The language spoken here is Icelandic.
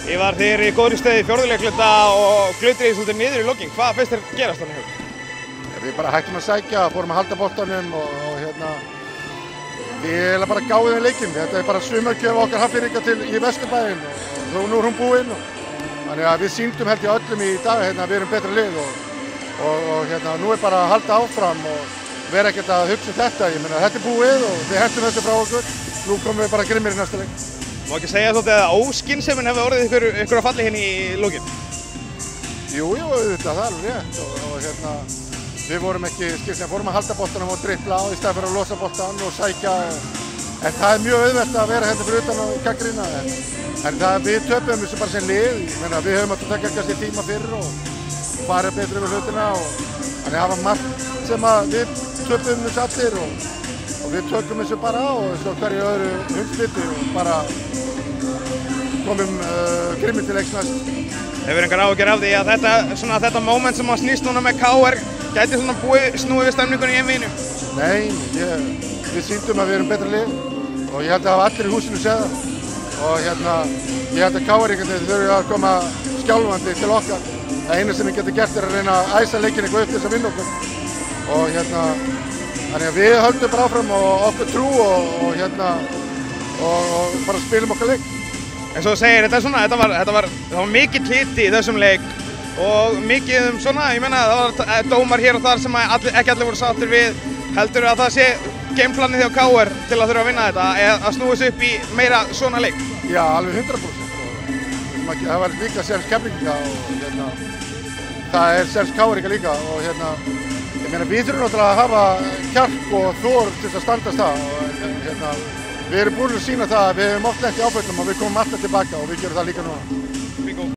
Ívar, þið eru í góðri stöðu í fjórðu leikluta og glutið svolítið niður í lokin. Hvað finnst þér gerast þannig hjá? Við bara hættum að sækja, fórum að halda boltanum og við bara gáðum við leikinn. Þetta er bara sumargjöf okkar Hafnfirðinga til í Vesturbæinn og nú er hún búinn. Þannig að við sýndum held í öllum í dag að við erum betra lið og nú er bara að halda áfram og vera ekkert að hugsa þetta. Ég meina þetta er búið og við hentum þessu frá okkur. Nú komum við bara grimmir í næsta leik. Má ekki segja svolítið að óskynsemin hefði orðið ykkur að falli hérna í lokin? Jú, þetta það er alveg rétt og við vorum ekki fórum að halda boltanum og dribbla í stað fyrir að losa boltan og sækja. En það er mjög auðvelt að vera hérna fyrir utan og gagnrýna. En við töpum þessu bara sem lið. Ég meina við höfum átt að taka kannski tíma fyrir og fara betur yfir hlutina þannig að það var margt sem að við töpum þessu allir og við tökum þessu bara á og svo hverju öðru hundsliti og bara komum grimmir til leiks næst. Hefur engar áhyggjur af því að þetta moment sem að snýst núna með KR gæti snúið við stemningunni í einvíginu? Nei, við sýndum að við erum betra lið og ég held að hafa allir í húsinu séð það og ég held að KR-ingarnir þurfi að koma skjálfandi til okkar. Það eina sem við getum gert er að reyna að æsa leikinn eitthvað upp til þess að vinna okkur og þannig að við höldum bara áfram og okkur trú og bara spilum okkar leik. En svo segir þetta var mikill hiti í þessum leik og mikið ég meina það var dómar hér og þar sem ekki allir voru sáttir við. Heldur að það sé gameplanið hjá KR til að þurfa að vinna þetta eða að snúa sig upp í meira svona leik? Já, alveg 100%. Það var líka Selfs Keflvíkinga og það er Selfs KR líka og ég meina við þurfum náttúrulega að hafa kjark og þor til að standast það og við erum búin að sýna það að við hefum oft lent í áföllum og við komum alltaf tilbaka og við gerum það líka núna.